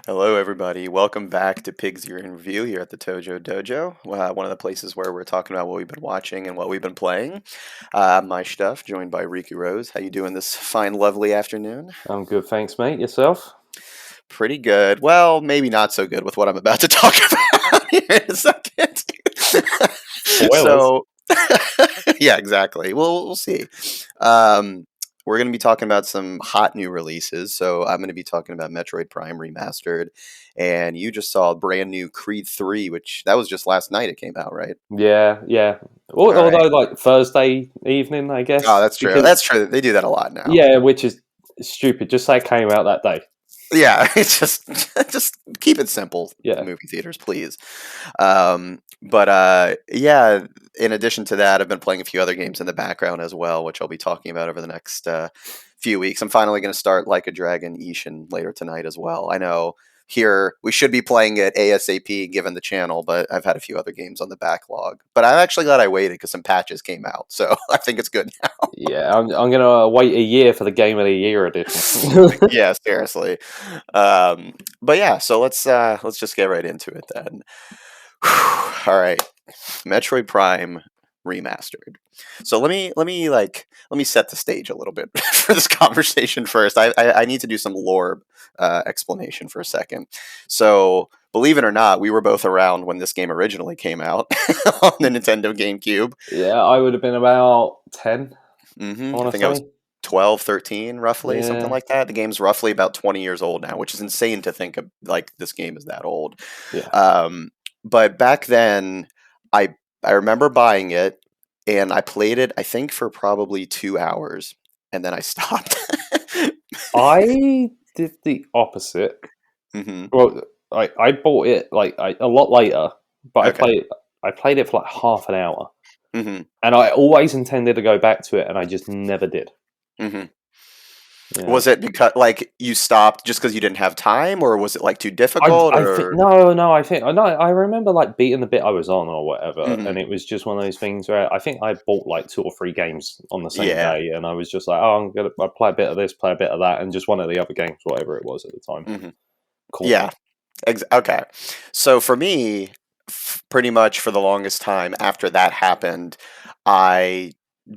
Hello, everybody. Welcome back to Pig's Ear in Review here at the Tojo Dojo, one of the places where we're talking about what we've been watching and what we've been playing. Myshtuff, joined by Riku Rose. How you doing this fine, lovely afternoon? I'm good, thanks, mate. Yourself? Pretty good. Well, maybe not so good with what I'm about to talk about here in a second. Spoilers. So, yeah, exactly. Well, we'll see. We're going to be talking about some hot new releases. So I'm going to be talking about Metroid Prime Remastered, and you just saw a brand new Creed 3, which that was just last night it came out, right? Yeah. All right. Although, like Thursday evening, I Oh, guess. that's true. Because That's true. They do that a lot now. yeah, which is stupid. Just say it came out that day. Yeah, it's just keep it simple, Yeah. movie theaters, please. But yeah, in addition to that, I've been playing a few other games in the background as well, which I'll be talking about over the next few weeks. I'm finally going to start Like a Dragon Ishin later tonight as well. I know here we should be playing it ASAP given the channel, but I've had a few other games on the backlog. But I'm actually glad I waited because some patches came out, so I think it's good now. Yeah, I'm gonna wait a year for the Game of the Year edition. Yeah, seriously. But yeah, so let's just get right into it then. All right, Metroid Prime Remastered. So let me set the stage a little bit for this conversation first. I need to do some lore explanation for a second. So believe it or not, we were both around when this game originally came out on the Nintendo GameCube. Yeah, I would have been about 10, I I want to think I was say. 12, 13, roughly, something Yeah, like that. The game's roughly about 20 years old now, which is insane to think of, like this game is that old. yeah. Um, but back then, I I remember buying it and I played it, I think, for probably 2 hours, and then I stopped. I did the opposite. hmm Well, I bought it a lot later, but Okay. I played it for like half an hour. hmm And I always intended to go back to it, and I just never did. hmm Yeah, Was it because like you stopped just because you didn't have time, or was it like too difficult, I think or? no, I think no, I remember like beating the bit I was on or whatever, hmm and it was just one of those things where I think I bought like 2 or 3 games on the same Yeah. day, and I was just like, oh, I play a bit of this, play a bit of that, and just one of the other games, whatever it was at the time, hmm caught Yeah. me. Okay. So for me, pretty much for the longest time after that happened, I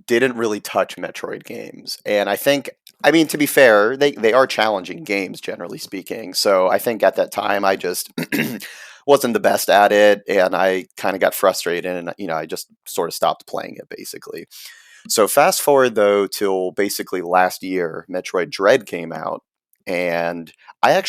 didn't really touch Metroid games. And I think, I mean, to be fair, they are challenging games, generally speaking. So I think at that time, I just wasn't the best at it. And I kind of got frustrated and, I just sort of stopped playing it basically. So fast forward though till basically last year, Metroid Dread came out. And I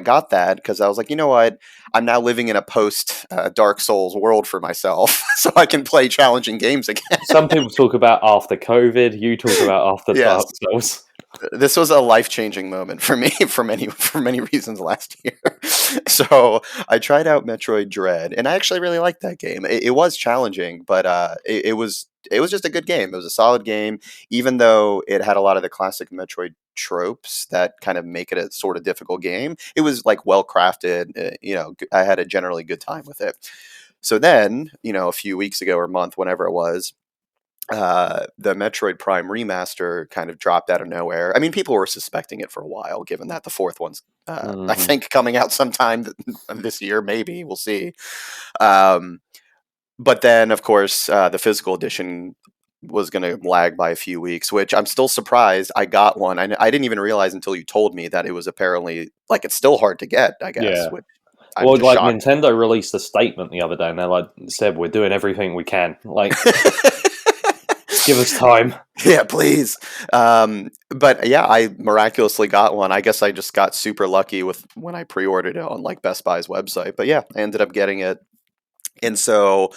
got that because I was like, you know what? I'm now living in a post Dark Souls world for myself, so I can play challenging games again. Some people talk about after COVID. You talk about after Yes, Dark Souls. this was a life changing moment for me for many reasons last year. So I tried out Metroid Dread, and I actually really liked that game. It was challenging, but it was just a good game. It was a solid game, even though it had a lot of the classic Metroid tropes that kind of make it a sort of difficult game. It was like well crafted. I had a generally good time with it. So then, a few weeks ago or a month, whenever it was, the Metroid Prime remaster kind of dropped out of nowhere. I mean, people were suspecting it for a while, given that the fourth one's, I Hmm. think, coming out sometime this year. Maybe we'll see. Um, but then, of course, the physical edition was going to lag by a few weeks, which I'm still surprised I got one. I didn't even realize until you told me that it was apparently like it's still hard to get. I guess, Yeah. which I'm Well, just like shocked. Nintendo released a statement the other day, and they like said we're doing everything we can. Like, give us time. Yeah, please. But yeah, I miraculously got one. I guess I just got super lucky with when I pre-ordered it on like Best Buy's website. But yeah, I ended up getting it. And so,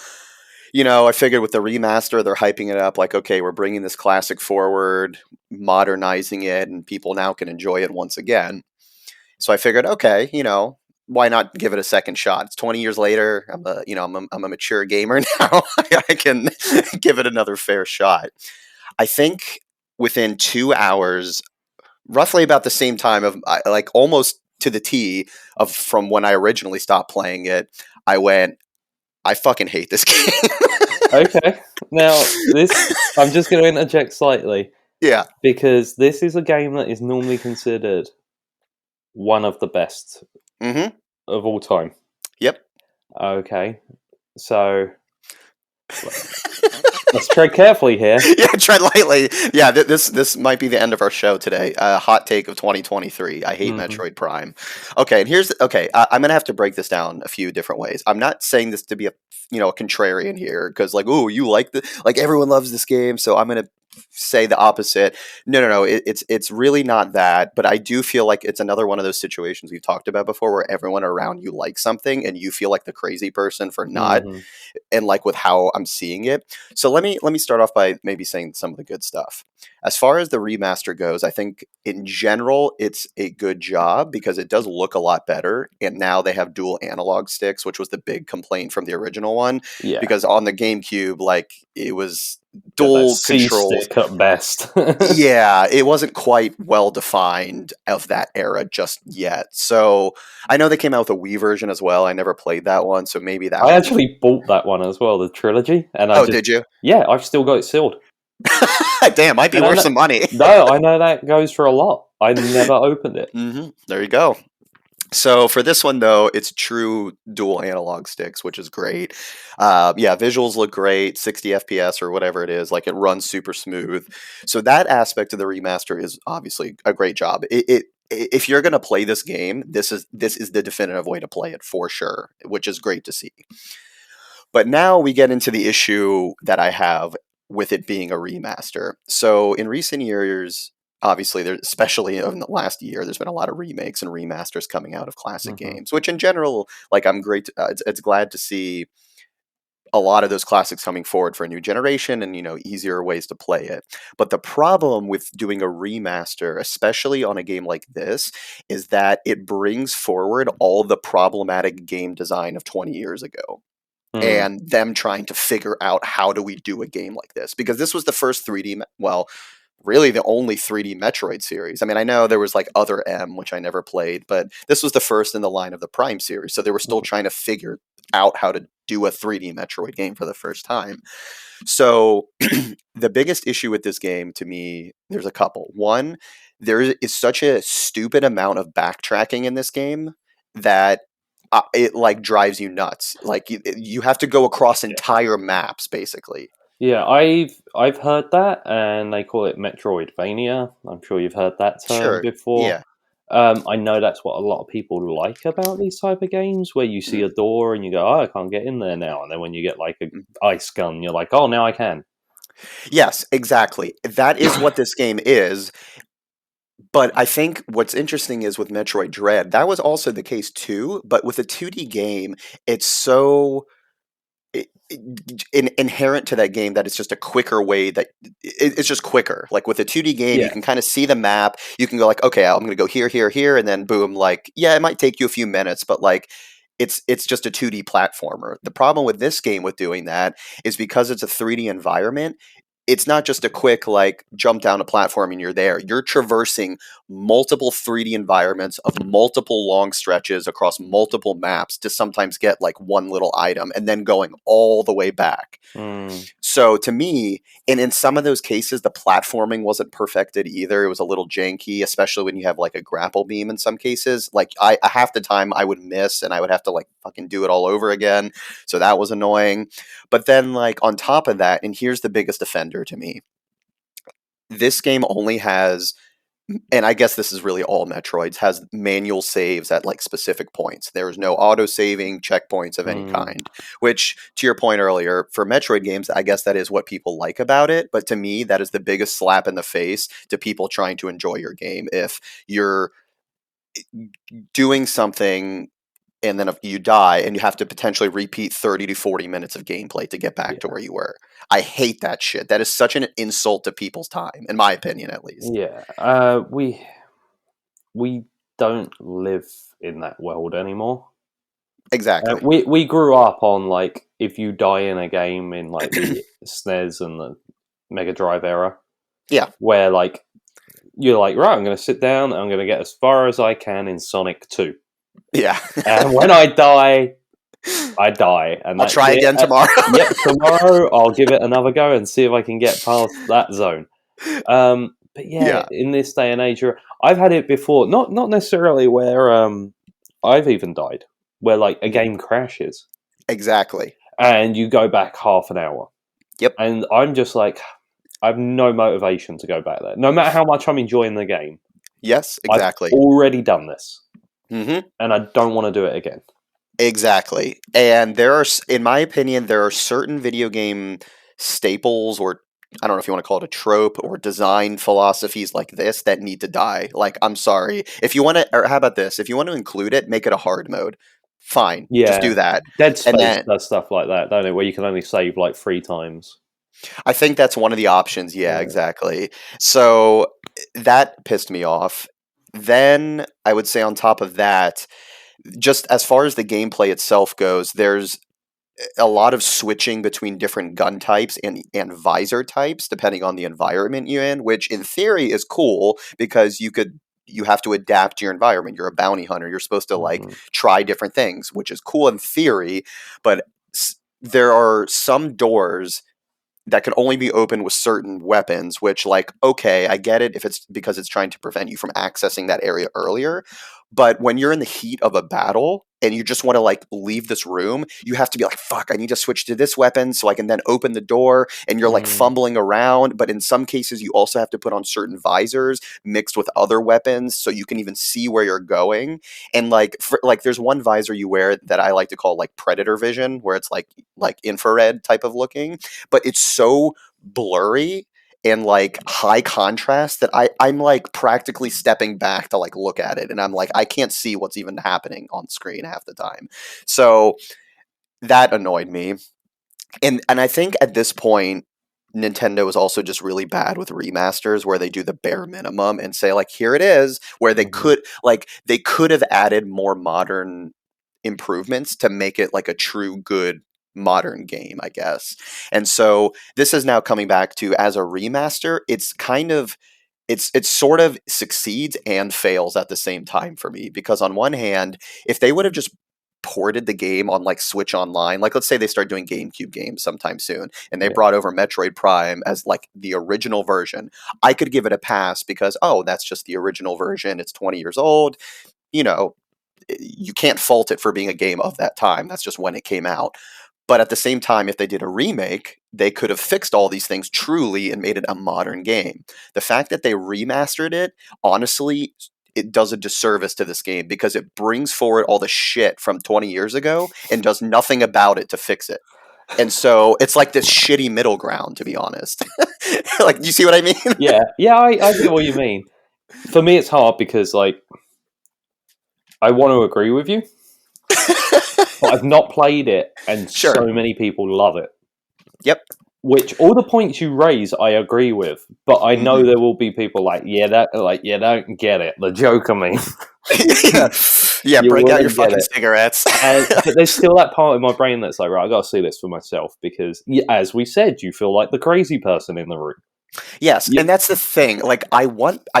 I figured with the remaster, they're hyping it up like, okay, we're bringing this classic forward, modernizing it, and people now can enjoy it once again. So I figured, okay, why not give it a second shot? It's 20 years later. I'm a mature gamer now. I can give it another fair shot. I think within 2 hours, roughly about the same time of like almost to the T of from when I originally stopped playing it, I went, I fucking hate this game. Okay. Now, this I'm just going to interject slightly Yeah. because this is a game that is normally considered one of the best Mm-hmm. of all time. Yep. Okay. So let's tread carefully here. Yeah, tread lightly. Yeah, this might be the end of our show today. Hot take of 2023. I hate Mhm. Metroid Prime. Okay, and here's okay. I'm gonna have to break this down a few different ways. I'm not saying this to be a contrarian here because like, oh, you like the like everyone loves this game, so I'm gonna say the opposite. No. It's really not that, but I do feel like it's another one of those situations we've talked about before where everyone around you likes something and you feel like the crazy person for not, Mhm. and like with how I'm seeing it. So let me start off by maybe saying some of the good stuff. As far as the remaster goes, I think in general it's a good job because it does look a lot better. And now they have dual analog sticks, which was the big complaint from the original one. Yeah. Because on the GameCube, like it was Got that dual C controls. stick at best. Yeah, it wasn't quite well defined of that era just yet. So I know they came out with a Wii version as well. I never played that one, so maybe that I one's even. actually bought that one as well, the trilogy, and I Oh, just did you? yeah, I've still got it sealed. Damn, might be And I worth know, some money. no, I know that goes for a lot. I never opened it. There you go. So for this one though, it's true dual analog sticks, which is great. Yeah, visuals look great, 60 FPS or whatever it is. Like it runs super smooth. So that aspect of the remaster is obviously a great job. If you're gonna play this game, this is the definitive way to play it for sure, which is great to see. But now we get into the issue that I have with it being a remaster. So in recent years, obviously, there, especially in the last year, there's been a lot of remakes and remasters coming out of classic Hmm. games. Which, in general, like I'm great. It's glad to see a lot of those classics coming forward for a new generation and easier ways to play it. But the problem with doing a remaster, especially on a game like this, is that it brings forward all the problematic game design of 20 years ago Mm. and them trying to figure out how do we do a game like this, because this was the first 3D, well, really the only 3D Metroid series. I mean, I know there was like Other M, which I never played, but this was the first in the line of the Prime series, so they were still trying to figure out how to do a 3D Metroid game for the first time. So the biggest issue with this game to me, there's a couple. One, there is such a stupid amount of backtracking in this game that it like drives you nuts. Like you have to go across entire maps basically. Yeah, I've heard that, and they call it Metroidvania. I'm sure you've heard that term Sure. before. Yeah. I know that's what a lot of people like about these type of games, where you see Mm, a door and you go, "Oh, I can't get in there now," and then when you get like a mm. ice gun, you're like, "Oh, now I can." Yes, exactly. That is what this game is. But I think what's interesting is with Metroid Dread, that was also the case too. But with a 2D game, it's so inherent to that game that it's just a quicker way that it's just quicker. Like with a 2D game, you Yeah. can kind of see the map. You can go like, okay, I'm going to go here, here, here, and then boom. Like, yeah, it might take you a few minutes, but like, it's just a 2D platformer. The problem with this game with doing that is because it's a 3D environment. It's not just a quick like jump down a platform and you're there. You're traversing multiple 3D environments of multiple long stretches across multiple maps to sometimes get like one little item and then going all the way back. Mm, So to me, and in some of those cases, the platforming wasn't perfected either. It was a little janky, especially when you have like a grapple beam in some cases. Like I half the time I would miss and I would have to like fucking do it all over again. So that was annoying. But then like on top of that, and here's the biggest offender to me. This game only has, and I guess this is really all Metroids, has manual saves at like specific points. There's no auto saving checkpoints of any mm, kind, which to your point earlier, for Metroid games, I guess that is what people like about it. But to me, that is the biggest slap in the face to people trying to enjoy your game. If you're doing something and then if you die and you have to potentially repeat 30 to 40 minutes of gameplay to get back to yeah. where you were. I hate that shit. That is such an insult to people's time, in my opinion, at least. Yeah. We don't live in that world anymore. Exactly. We grew up on like if you die in a game in like the SNES and the Mega Drive era, Yeah. where like you're like, right, I'm going to sit down and I'm going to get as far as I can in Sonic 2. Yeah. And when I die, I die, and I'll that's try it. again tomorrow. Yep, tomorrow I'll give it another go and see if I can get past that zone. But yeah, Yeah. in this day and age, I've had it before. Not necessarily where I've even died, where like a Mhm. game crashes Exactly. and you go back half an hour, Yep. and I'm just like, I have no motivation to go back there. No matter how much I'm enjoying the game, Yes, I've exactly. already done this, Hmm. and I don't want to do it again. Exactly. And in my opinion, there are certain video game staples, or I don't know if you want to call it a trope, or design philosophies like this that need to die. Like, I'm sorry. If you want to, or how about this? If you want to include it, make it a hard mode. Fine. Just Yeah, do that. Dead And Space then does stuff like that, don't it? Where you can only save like 3 times. I think that's one of the options. Yeah, Yeah. exactly. So that pissed me off. Then I would say on top of that, just as far as the gameplay itself goes, there's a lot of switching between different gun types and visor types depending on the environment you're in, which in theory is cool because you have to adapt to your environment. You're a bounty hunter. You're supposed to like Mhm. try different things, which is cool in theory, but there are some doors that can only be opened with certain weapons, which, like, okay, I get it if it's because it's trying to prevent you from accessing that area earlier. But when you're in the heat of a battle and you just want to like leave this room, you have to be like, fuck, I need to switch to this weapon so I can then open the door. And you're like Mm. fumbling around. But in some cases, you also have to put on certain visors mixed with other weapons so you can even see where you're going. And like there's one visor you wear that I like to call like predator vision, where it's like infrared type of looking, but it's so blurry and like high contrast that I'm like practically stepping back to like look at it, and I'm like I can't see what's even happening on screen half the time. So that annoyed me. And I think at this point Nintendo is also just really bad with remasters where they do the bare minimum and say like here it is, where Mhm. they could have added more modern improvements to make it like a true good modern game, I guess. And so this is now coming back to as a remaster, it's kind of it's sort of succeeds and fails at the same time for me because on one hand, if they would have just ported the game on like Switch Online, like let's say they start doing GameCube games sometime soon and they Yeah. brought over Metroid Prime as like the original version, I could give it a pass because oh, that's just the original version, it's 20 years old, you know, you can't fault it for being a game of that time. That's just when it came out. But at the same time, if they did a remake, they could have fixed all these things truly and made it a modern game. The fact that they remastered it, honestly, it does a disservice to this game because it brings forward all the shit from 20 years ago and does nothing about it to fix it. And so it's like this shitty middle ground, to be honest. Like, do you see what I mean? Yeah, I get what you mean. For me, it's hard because like I want to agree with you, but I've not played it, and so Sure. many people love it. Yep. Which all the points you raise, I agree with, but I know Hmm. there will be people like, yeah, that like, yeah, don't get it. The joke of me, Yeah, you break out your wouldn't get fucking it. cigarettes. But there's still that part of my brain that's like, right, I got to see this for myself because, yeah, as we said, you feel like the crazy person in the room. Yes, You, and that's the thing. Like, I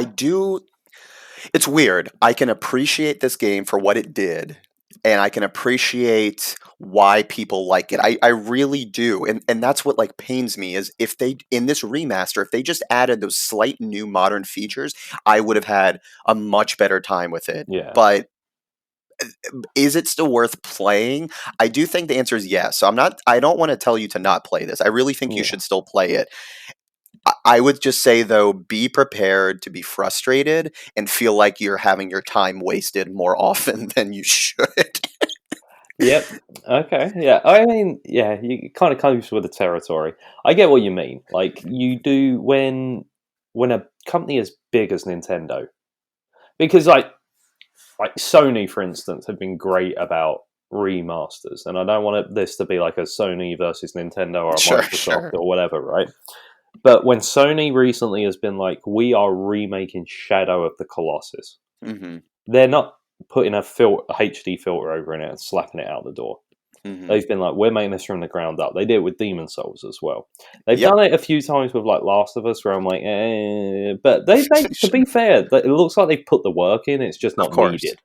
do. It's weird. I can appreciate this game for what it did, and I can appreciate why people like it. I really do. And that's what like pains me is if they in this remaster, if they just added those slight new modern features, I would have had a much better time with it. yeah, But is it still worth playing? I do think the answer is yes. So I don't want to tell you to not play this. I really think you yeah, should still play it. I would just say though, be prepared to be frustrated and feel like you're having your time wasted more often than you should. yep, okay, yeah. I mean, yeah, you kind of comes with the territory. I get what you mean. Like you do when a company as big as Nintendo, because like Sony, for instance, have been great about remasters, and I don't want this to be like a Sony versus Nintendo or a Sure, Microsoft sure. or whatever, right? But when Sony recently has been like, we are remaking Shadow of the Colossus, Mhm. they're not putting a HD filter over in it and slapping it out the door. Mhm. They've been like, we're making this from the ground up. They did it with Demon Souls as well. They've Yep. done it a few times with like Last of Us, where I'm like, but they to Sure. be fair, it looks like they've put the work in. It's just Of not course. needed.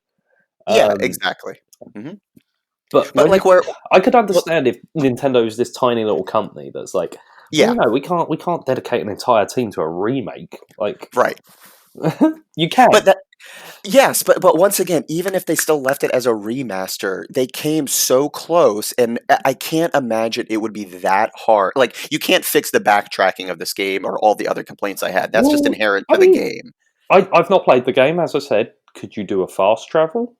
Yeah, Um, exactly. Mhm. But But when like you, where, I could well, understand if Nintendo is this tiny little company that's like, yeah, well, no, we can't dedicate an entire team to a remake. Like, right. you can. But that yes, but once again, even if they still left it as a remaster, they came so close, and I can't imagine it would be that hard. Like, you can't fix the backtracking of this game or all the other complaints I had. That's just Well, inherent I to the mean, game. I've not played the game, as I said. Could you do a fast travel?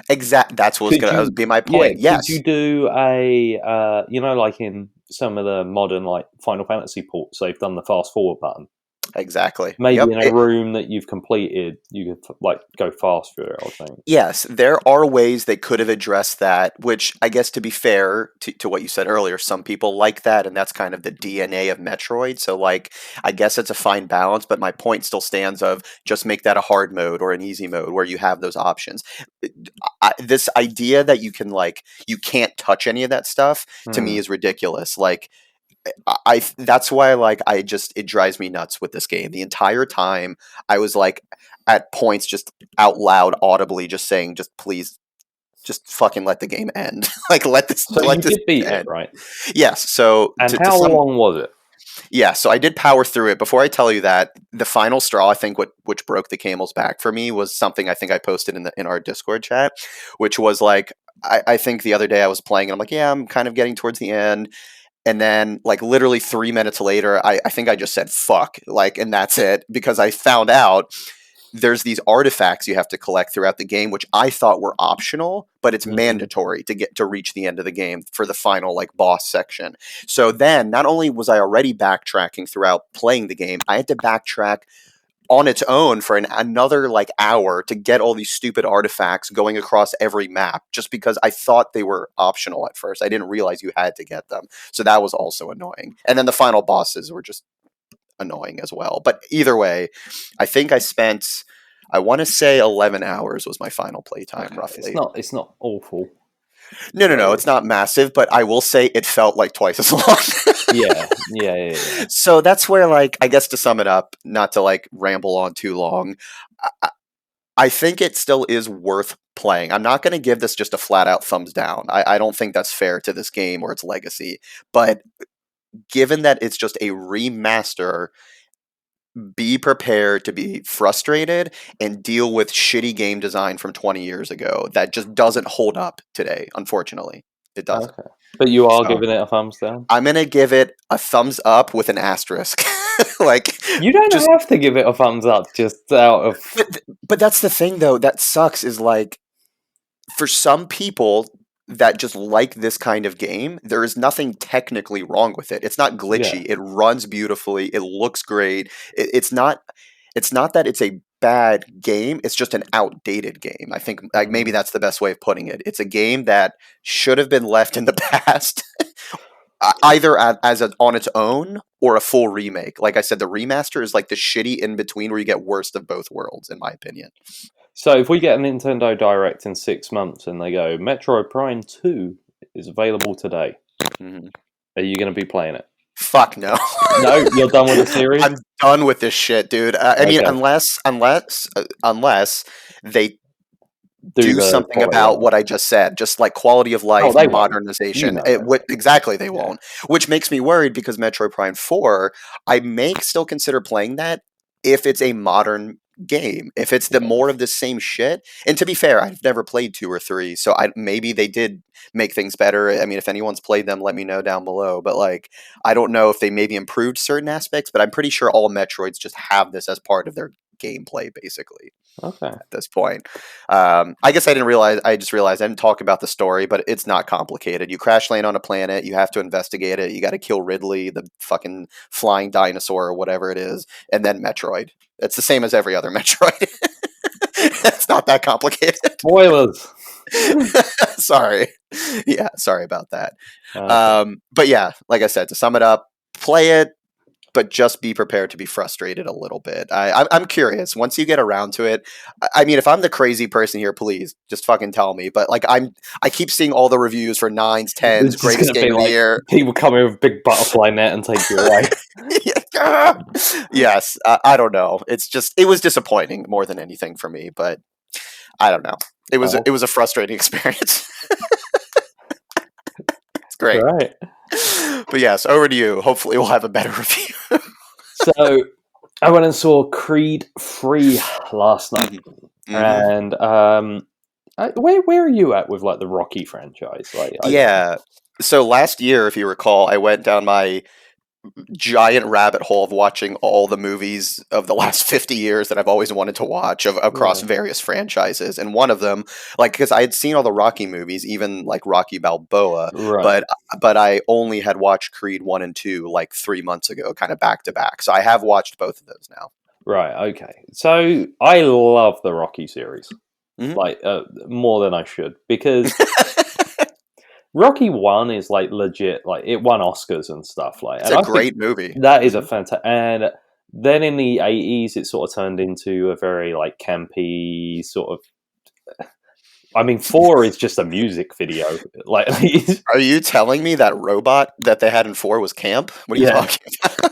That's what was Could gonna you, be my yeah, point. could you Yes, do a, like in some of the modern, like, Final Fantasy ports, they've done the fast forward button. exactly. Maybe Yep. in a room that you've completed, you could, like, go fast through it, I think. Yes, there are ways they could have addressed that, which I guess to be fair to what you said earlier, some people like that, and that's kind of the DNA of Metroid. So, like, I guess it's a fine balance, but my point still stands of just make that a hard mode or an easy mode where you have those options. This idea that you can, like, you can't touch any of that stuff to me Hmm. is ridiculous. Like, that's why, like, I just it drives me nuts with this game. The entire time I was like at points just out loud audibly just saying, just please, just fucking let the game end. Like, So let you this did beat it, end. right? Yes, so And to how some long was it? yeah, so I did power through it. Before I tell you that, the final straw, I think what which broke the camel's back for me was something I think I posted in our Discord chat, which was like I think the other day I was playing and I'm like, yeah, I'm kind of getting towards the end. And then, like, literally 3 minutes later, I think I just said fuck, like, and that's it, because I found out there's these artifacts you have to collect throughout the game, which I thought were optional, but it's Hmm. mandatory to get to reach the end of the game for the final, like, boss section. So then, not only was I already backtracking throughout playing the game, I had to backtrack on its own for another like hour to get all these stupid artifacts going across every map just because I thought they were optional at first. I didn't realize you had to get them. So that was also annoying. And then the final bosses were just annoying as well. But either way, I think I want to say 11 hours was my final playtime Okay, it's roughly. not it's not awful. No, Like, it's not massive, but I will say it felt like twice as long. yeah, yeah, yeah, yeah. So that's where, like, I guess to sum it up, not to like ramble on too long, I think it still is worth playing. I'm not going to give this just a flat out thumbs down. I don't think that's fair to this game or its legacy. But given that it's just a remaster, be prepared to be frustrated and deal with shitty game design from 20 years ago that just doesn't hold up today, unfortunately. It doesn't. Okay, but you are So giving it a thumbs down. I'm going to give it a thumbs up with an asterisk. Like, You don't just have to give it a thumbs up just out of, but that's the thing though that sucks is like for some people that just like this kind of game, there is nothing technically wrong with it. It's not yeah. glitchy. It runs beautifully. It looks great. It's not. It's not that it's a bad game. It's just an outdated game. I think like maybe Mhm. that's the best way of putting it. It's a game that should have been left in the past, either on its own or a full remake. Like I said, the remaster is like the shitty in between where you get worst of both worlds, in my opinion. So if we get a Nintendo Direct in 6 months and they go, Metroid Prime 2 is available today, Mhm. are you going to be playing it? Fuck no. No, you're done with the series. I'm done with this shit, dude. I mean, Okay, unless they do do the something quality about on it. what I just said, just like quality of Oh, life, they won't. You modernization. know they won't. Exactly, they Yeah. won't. Which makes me worried because Metroid Prime 4, I may still consider playing that if it's a modern game. If it's the Okay. more of the same shit. And to be fair, I've never played 2 or 3, so maybe they did make things better. I mean, if anyone's played them, let me know down below. But like, I don't know if they maybe improved certain aspects, but I'm pretty sure all Metroids just have this as part of their gameplay, basically Okay. at this point. I guess I didn't realize. I just realized I didn't talk about the story, but it's not complicated. You crash land on a planet. You have to investigate it. You got to kill Ridley, the fucking flying dinosaur or whatever it is, and then Metroid. It's the same as every other Metroid. It's not that complicated. Spoilers. Sorry. Yeah, sorry about that. Okay. But yeah, like I said, to sum it up, play it, but just be prepared to be frustrated a little bit. I'm curious. Once you get around to it, I mean, if I'm the crazy person here, please just fucking tell me. But like, I keep seeing all the reviews for nines, tens, It's just greatest going to game be of the like year. people come in with a big butterfly net and take you away. Yes, I don't know. It was disappointing more than anything for me. But I don't know. It was Oh, a frustrating experience. great. Right. But yes, over to you. Hopefully, we'll have a better review. So I went and saw Creed 3 last night, Hmm. and where are you at with like the Rocky franchise? Like, Yeah. So last year, if you recall, I went down my giant rabbit hole of watching all the movies of the last 50 years that I've always wanted to watch across yeah, various franchises. And one of them, like, because I had seen all the Rocky movies, even like Rocky Balboa, right, but I only had watched Creed 1 and 2 like 3 months ago, kind of back to back. So I have watched both of those now. right. Okay. So I love the Rocky series, Hmm. like more than I should, because Rocky 1 is like legit, like it won Oscars and stuff, like, It's and a I think great movie. that is a Hmm. fantastic. And then in the 80s, it sort of turned into a very like campy sort of. I mean, 4 is just a music video, like, Are you telling me that robot that they had in 4 was camp? What are you yeah. talking about?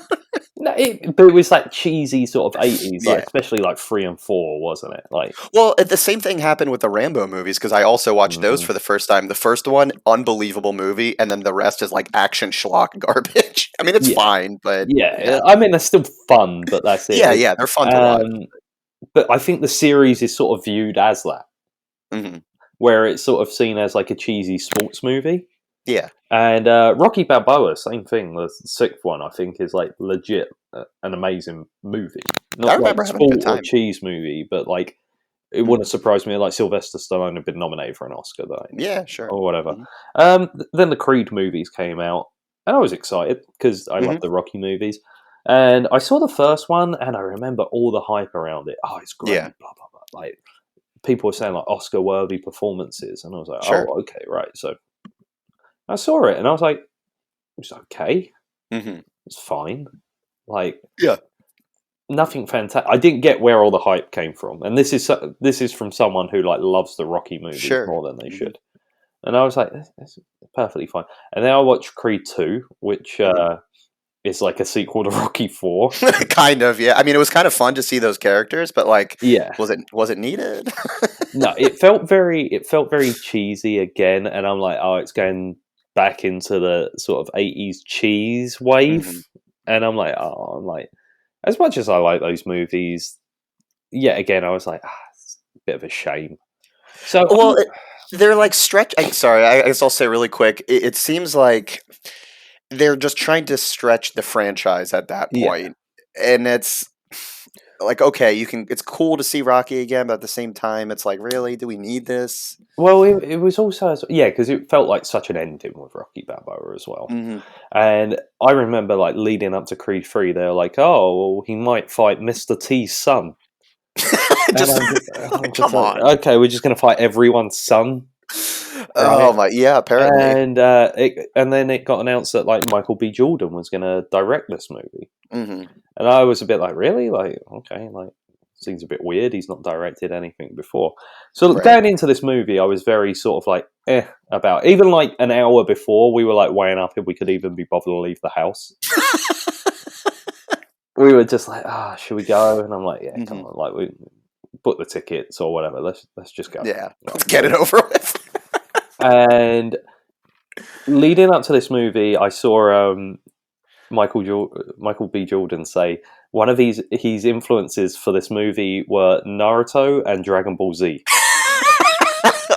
No, but it was like cheesy sort of 80s, like Yeah. especially like 3 and 4, wasn't it? Like, Well, the same thing happened with the Rambo movies because I also watched those mhm. for the first time. The first one, unbelievable movie, and then the rest is like action schlock garbage. I mean, it's Yeah, fine, but yeah, yeah. I mean, they're still fun, but that's it. yeah, they're fun to watch. Um, but I think the series is sort of viewed as that, Hmm. where it's sort of seen as like a cheesy sports movie. Yeah, And Rocky Balboa, same thing. The sixth one, I think, is like legit an amazing movie. I Not like remember having a good sport or time. cheese movie, but like it Hmm. wouldn't surprise me. Like Sylvester Stallone had been nominated for an Oscar, though, Yeah, sure. or whatever. Hmm. Then the Creed movies came out, and I was excited because I love Hmm. the Rocky movies. And I saw the first one, and I remember all the hype around it. Oh, it's Yeah, great, blah blah blah. Like people were saying like Oscar-worthy performances, and I was like, oh, sure. okay, right. So I saw it, and I was like, it's okay, Hmm. it's fine. Like Yeah, nothing fantastic. I didn't get where all the hype came from, and this is from someone who like loves the Rocky movies sure. more than they Hmm. should. And I was like, "That's perfectly fine." And then I watched Creed 2, which Hmm. is like a sequel to Rocky 4. Kind of, yeah. I mean, it was kind of fun to see those characters, but like, Yeah. was it needed? No, it felt very cheesy again, and I'm like, oh, it's going back into the sort of 80s cheese wave. Hmm. And I'm like, as much as I like those movies, yet again, I was like, it's a bit of a shame. So, Well, they're like stretch. Sorry, I guess I'll say really quick. It seems like they're just trying to stretch the franchise at that yeah. point, and it's like, okay, you can. It's cool to see Rocky again, but at the same time, it's like, really, do we need this? Well, it was also, yeah, because it felt like such an ending with Rocky Balboa as well. Hmm. And I remember, like, leading up to Creed 3, they were like, oh, well, he might fight Mr. T's son. And Just I'm like, just come like, on. okay, we're just going to fight everyone's son, Oh right? my, yeah, apparently. And then it got announced that like Michael B. Jordan was going to direct this movie, Hmm. and I was a bit like, really, like, okay, like seems a bit weird. He's not directed anything before, so Right. going into this movie, I was very sort of like, about. Even like an hour before, we were like weighing up if we could even be bothered to leave the house. We were just like, should we go? And I'm like, yeah, come Hmm. on, like we book the tickets or whatever. Let's just go. Yeah, let's Like, get it over with. and leading up to this movie, I saw Michael B. Jordan say one of his influences for this movie were Naruto and Dragon Ball Z.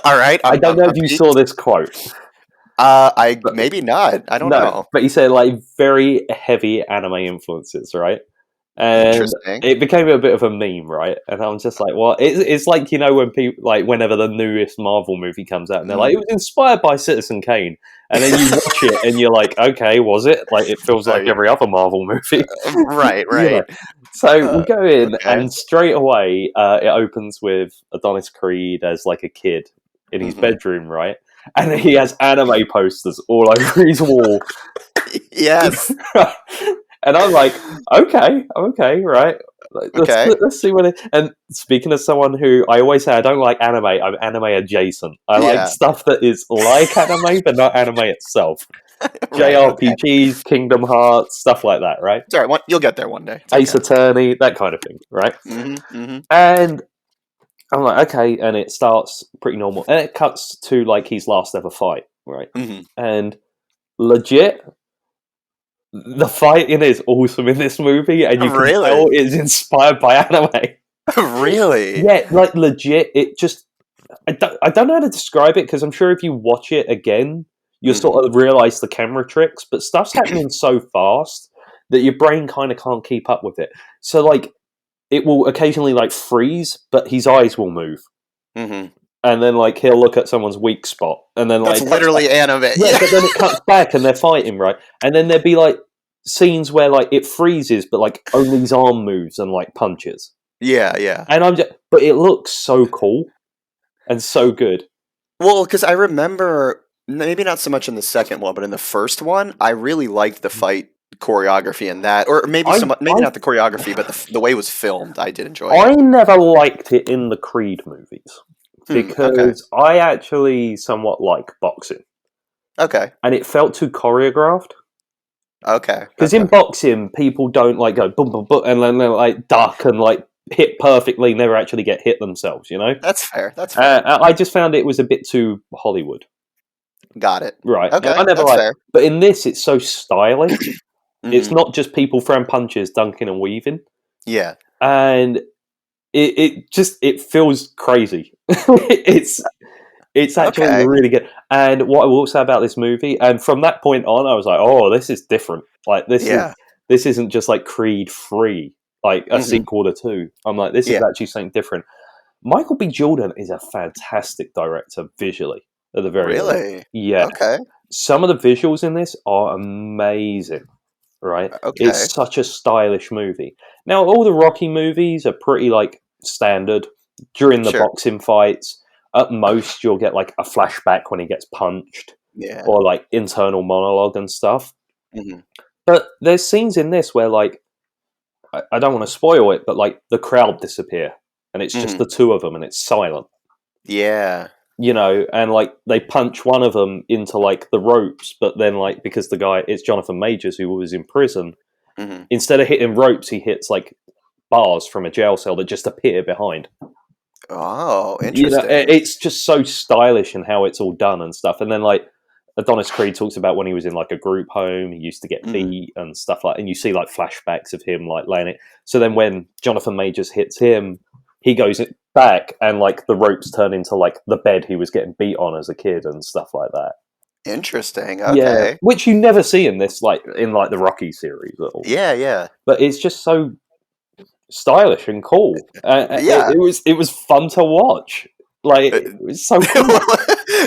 All right, I don't know I'm if you saw peaked. this quote, I but maybe not. I don't no, know. but he said like very heavy anime influences, right? And Interesting. it became a bit of a meme, right? And I'm just like, well, it's like when people like whenever the newest Marvel movie comes out, and they're like, it Mhm. was inspired by Citizen Kane, and then you watch it and you're like, okay, was it? Like it feels like Are every other Marvel movie, right, you know. right. So we Uh, go in, okay. and straight away, it opens with Adonis Creed as like a kid in his Mhm, bedroom, right? And he mhm. has anime posters all over his wall. Yes. And I'm like, okay, right. Like, Okay. let's see what it. And speaking as someone who I always say I don't like anime, I'm anime adjacent. I like Yeah. stuff that is like anime, but not anime itself. Right, okay. JRPGs, Kingdom Hearts, stuff like that, right? It's alright, you'll get there one day. It's Ace okay. Attorney, that kind of thing, right? Mhm, mhm. And I'm like, okay, and it starts pretty normal, and it cuts to like his last ever fight, right? Mhm. And legit, the fighting is awesome in this movie, and you can Really? tell it's inspired by anime. Really? Yeah, like legit. It just I don't know how to describe it because I'm sure if you watch it again, you'll Mhm. sort of realize the camera tricks. But stuff's happening so fast that your brain kind of can't keep up with it. So like it will occasionally like freeze, but his eyes will move, Mhm. and then like he'll look at someone's weak spot, and then That's like it cuts back. literally anime. Yeah, Yeah. but then it cuts back and they're fighting, right? And then there'd be like scenes where like it freezes, but like only his arm moves and like punches. Yeah, yeah. And but it looks so cool and so good. Well, because I remember maybe not so much in the second one, but in the first one, I really liked the fight choreography in that, or maybe I maybe not the choreography, but the way it was filmed. I did enjoy I it. never liked it in the Creed movies Okay. because I actually somewhat like boxing, Okay. and it felt too choreographed. Okay. Because in Okay. boxing, people don't like go boom boom boom and then they like duck and like hit perfectly, never actually get hit themselves. You know, That's fair. That's fair. I just found it was a bit too Hollywood. Got it. Right. I Okay. never That's liked, fair. but in this, it's so stylish. It's Hmm. not just people throwing punches, dunking and weaving, Yeah. and it just it feels crazy. It's actually Okay. really good. And what I will say about this movie, and from that point on, I was like, oh, this is different. Like Yeah. this isn't just like Creed 3, like a Hmm. sequel to 2. I'm like, this is Yeah. actually something different. Michael B. Jordan is a fantastic director visually, at the very least. Really? Yeah. Okay. Some of the visuals in this are amazing, right? Okay. It's such a stylish movie. Now, all the Rocky movies are pretty like standard during the Sure. boxing fights. At most, you'll get like a flashback when he gets punched Yeah. or like internal monologue and stuff. Hmm. But there's scenes in this where like I don't want to spoil it, but like the crowd disappear and it's just Hmm. the two of them and it's silent, Yeah. you know, and like they punch one of them into like the ropes, but then like because the guy it's Jonathan Majors who was in prison, Hmm. instead of hitting ropes, he hits like bars from a jail cell that just appear behind. Oh, You know, interesting. it's just so stylish and how it's all done and stuff. And then like Adonis Creed talks about when he was in like a group home, he used to get Hmm. beat and stuff like. And you see like flashbacks of him like laying it. So then when Jonathan Majors hits him, he goes back and like the ropes turn into like the bed he was getting beat on as a kid and stuff like that. Interesting. Yeah, Okay. which you never see in this like in like the Rocky series at all. Yeah. Yeah. But it's just so stylish and cool. Yeah. It was fun to watch. Like Uh, it was so cool.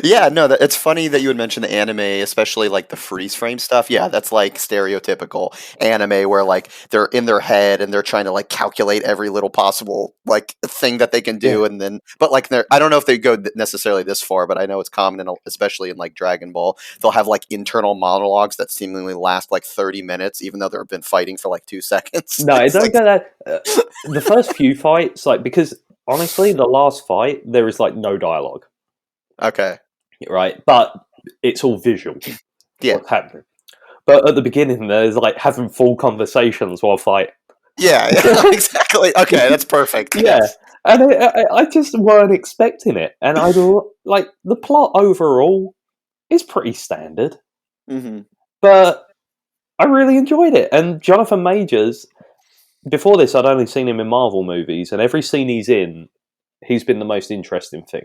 yeah, no, it's funny that you would mention the anime, especially like the freeze frame stuff. Yeah, that's like stereotypical anime where like they're in their head and they're trying to like calculate every little possible like thing that they can Yeah. do, and then but like I don't know if they go necessarily this far, but I know it's common, especially in like Dragon Ball, they'll have like internal monologues that seemingly last like 30 minutes, even though they've been fighting for like 2 seconds. No, it It's don't like go that. The first few fights, like because honestly, the last fight there is like no dialogue, okay, right? But it's all visual. yeah, What's happening? But at the beginning, there's like having full conversations while fighting. yeah, yeah, exactly. Okay, that's perfect. Yeah, and I just weren't expecting it, and like the plot overall is pretty standard, Hmm. but I really enjoyed it. And Jonathan Majors, before this, I'd only seen him in Marvel movies, and every scene he's in, he's been the most interesting thing.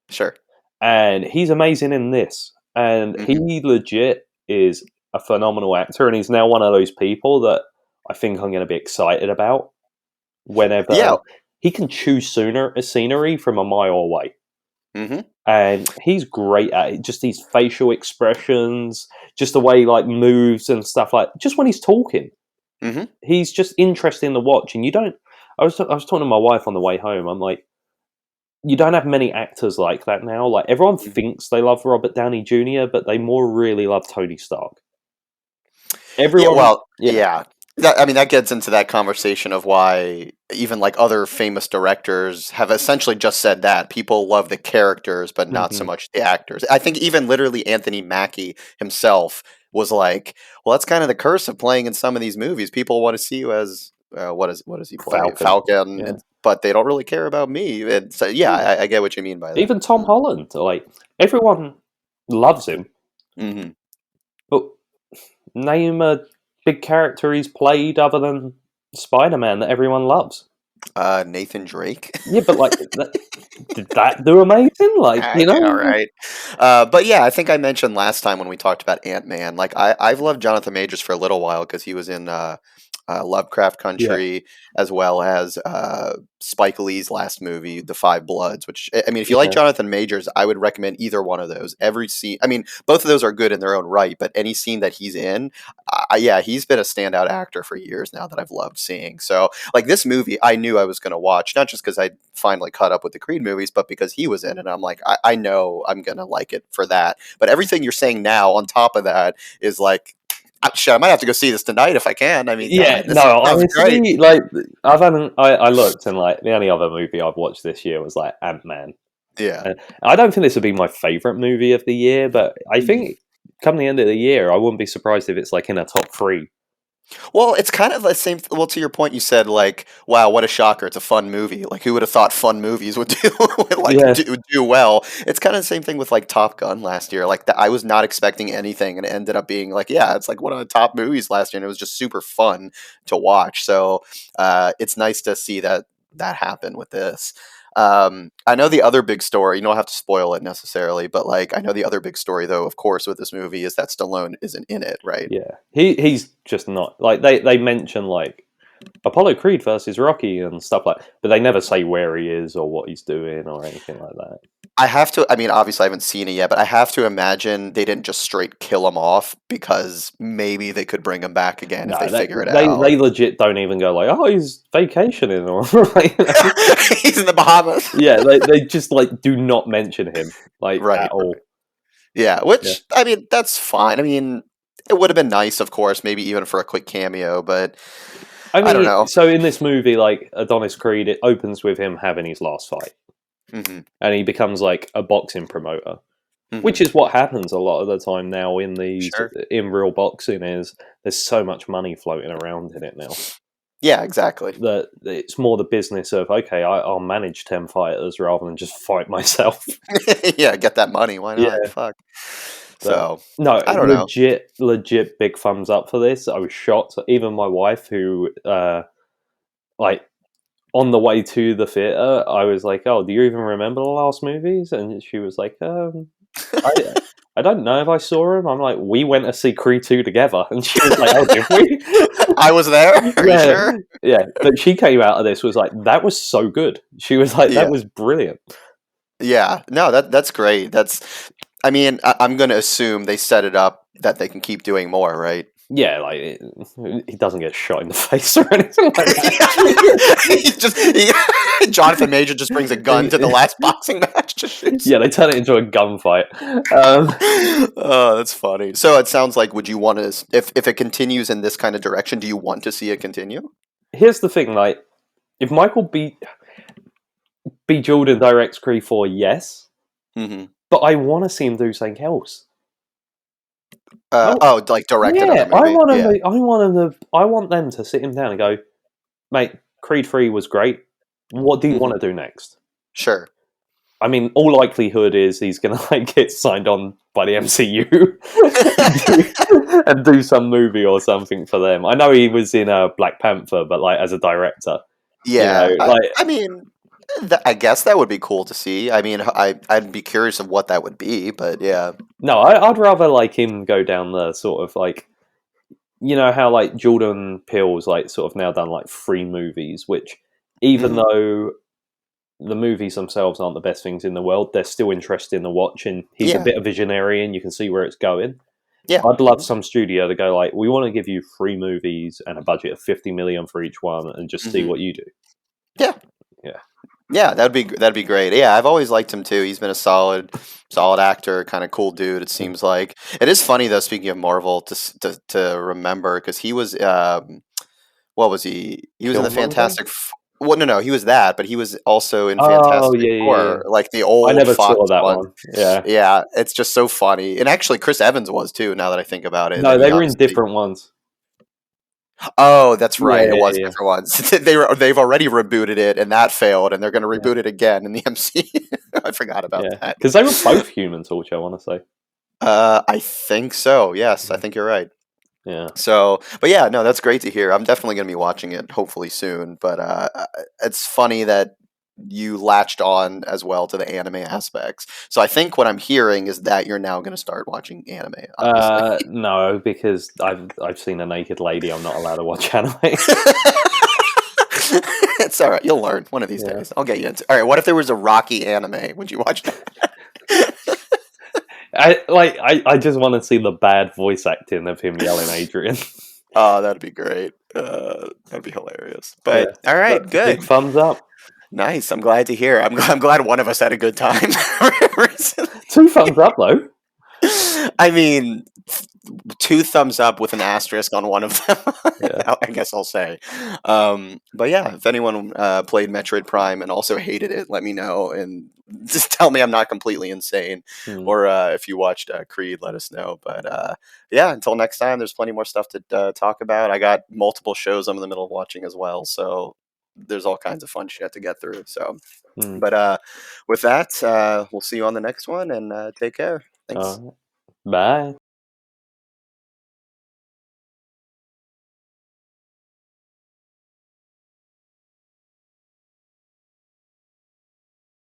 Sure. And he's amazing in this. And Hmm. he legit is a phenomenal actor, and he's now one of those people that I think I'm going to be excited about whenever Yeah. he can choose sooner a scenery from a mile away. Hmm. And he's great at it. Just these facial expressions, just the way he like moves and stuff like just when he's talking. Hmm. He's just interesting to watch, and you don't. I was talking to my wife on the way home. I'm like, you don't have many actors like that now. Like everyone Hmm. thinks they love Robert Downey Jr., but they more really love Tony Stark. Yeah, Everyone, well, yeah, yeah. I mean, that gets into that conversation of why even like other famous directors have essentially just said that people love the characters, but not so hmm much the actors. I think even literally Anthony Mackie himself was like, "Well, that's kind of the curse of playing in some of these movies. People want to see you as what does he play? Falcon, Falcon, yeah. but they don't really care about me." And so, yeah, Yeah. I get what you mean by that. Even Tom Holland, like everyone loves him, Mm-hmm. but Name a big character he's played other than Spider-Man that everyone loves. Nathan Drake. Yeah, but like, did that do amazing? Like, I know, right? But yeah, I think I mentioned last time when we talked about Ant-Man. Like, I've loved Jonathan Majors for a little while because he was in Lovecraft yeah, Country, as well as Spike Lee's last movie, The Five Bloods. Which, I mean, if you like yeah, Jonathan Majors, I would recommend either one of those. Every scene, I mean, both of those are good in their own right, but any scene that he's in, yeah, he's been a standout actor for years now that I've loved seeing. So, like this movie, I knew I was going to watch, not just because I finally caught up with the Creed movies, but because he was in it. I'm like, I know I'm going to like it for that. But everything you're saying now on top of that is like, shit, I might have to go see this tonight if I can. I mean, yeah. God, this No, sounds great. honestly, like, I looked and like the only other movie I've watched this year was like Ant-Man. Yeah. I don't think this would be my favorite movie of the year, but I Mhm. think come the end of the year, I wouldn't be surprised if it's like in a top three. Well, it's kind of the same. Well, to your point, you said like, "Wow, what a shocker! It's a fun movie." Like, who would have thought fun movies would do would, like Yeah, do well? It's kind of the same thing with like Top Gun last year. Like, I was not expecting anything, and it ended up being like, yeah, it's like one of the top movies last year, and it was just super fun to watch. So, it's nice to see that happen with this. I know the other big story. You don't have to spoil it necessarily, but like, I know the other big story, though. Of course, with this movie is that Stallone isn't in it, right? yeah. He's just not like they mention like Apollo Creed versus Rocky and stuff like, but they never say where he is or what he's doing or anything like that. I have to. I mean, obviously, I haven't seen it yet, but I have to imagine they didn't just straight kill him off because maybe they could bring him back again if No, they figure it they out. legit don't even go like, oh, he's vacationing or like, He's in the Bahamas, yeah, they just like do not mention him like right? at all. Yeah, Yeah. which I mean, that's fine. I mean, it would have been nice, of course, maybe even for a quick cameo, but I I don't mean, know. so in this movie, like Adonis Creed, it opens with him having his last fight, Hmm. and he becomes like a boxing promoter, Hmm. which is what happens a lot of the time now in these Sure. in real boxing. Is there's so much money floating around in it now Yeah, exactly. that it's more the business of okay, I'll manage 10 fighters rather than just fight myself. Yeah, get that money. Why not? Yeah, Fuck. but So no, I don't know. legit big thumbs up for this. I was shocked. Even my wife, who like on the way to the theater, I was like, "Oh, do you even remember the last movies?" And she was like, I I don't know if I saw him." I'm like, "We went to see Creed 2 together," and she was like, "Oh, did we?" I was there. Are you Yeah, sure? yeah. But she came out of this was like, "That was so good." She was like, "That Yeah. was brilliant." Yeah, no, that's great. That's, I mean, I'm going to assume they set it up that they can keep doing more, right? Yeah, like he doesn't get shot in the face or anything like He just Jonathan Major just brings a gun to the that. last boxing match to shoot. Yeah, they turn it into a gunfight. Um, Oh, that's funny. So it sounds like, would you want to, if it continues in this kind of direction, do you want to see it continue? Here's the thing: like, if Michael B. Jordan directs Creed 4, yes, Hmm. but I want to see him do something else. Oh, Oh, like direct another yeah, movie? Yeah, I want them to sit him down and go, mate. Creed 3 was great. What do you hmm, want to do next? sure. I mean, all likelihood is he's gonna like get signed on by the MCU and do some movie or something for them. I know he was in Black Panther, but like as a director, you know, Yeah, like I mean, I guess that would be cool to see. I mean, I'd be curious of what that would be, but yeah. no, I'd rather like him go down the sort of like you know how like Jordan Peele's like sort of now done like 3 movies, which even Hmm. though the movies themselves aren't the best things in the world, they're still interesting to watch, and he's a Yeah, bit of visionary, and you can see where it's going. yeah. I'd love Hmm. some studio to go like, we want to give you 3 movies and a budget of 50 million for each one, and just see Hmm. what you do. Yeah, Yeah, yeah. That'd be great. Yeah, I've always liked him too. He's been a solid actor, kind of cool dude. It Mm. seems like it is funny though. Speaking of Marvel, to remember because he was what was he? He was in the Killmonger. Well, no, he was that, but he was also in Oh Fantastic yeah, yeah, yeah. Four, like the I old never saw Fox that ones. one. Yeah, Yeah, it's just so funny. And actually, Chris Evans was too. Now that I think about it, no, and he they were in obviously. different ones. Oh, that's Yeah, right. It yeah, was yeah, different ones. They've already rebooted it, and that failed, and they're going to yeah, reboot it again in the MC. I forgot about yeah. that. Because they were both Human Torch. I want to say. I think so. Yes, I Yeah. think you're right. Yeah. So, but yeah, no, that's great to hear. I'm definitely going to be watching it hopefully soon. But it's funny that you latched on as well to the anime aspects. So I think what I'm hearing is that you're now going to start watching anime, obviously. No, because I've seen a naked lady. I'm not allowed to watch anime. It's all right. You'll learn one of these Yeah. days. I'll get you into. All right. What if there was a Rocky anime? Would you watch that? I just want to see the bad voice acting of him yelling Adrian. Oh, that'd be great. That'd be hilarious. Yeah. But all right, But big good. thumbs up. Nice. I'm glad to hear. I'm glad one of us had a good time recently. 2 thumbs up though. I mean, two thumbs up with an asterisk on one of them. Yeah. I guess I'll say. But yeah, if anyone played Metroid Prime and also hated it, let me know and just tell me I'm not completely insane. Hmm. Or if you watched Creed, let us know. But yeah, until next time, there's plenty more stuff to talk about. I got multiple shows I'm in the middle of watching as well, so there's all kinds of fun shit to get through. So, Hmm. but with that, we'll see you on the next one, and take care. Thanks. Bye.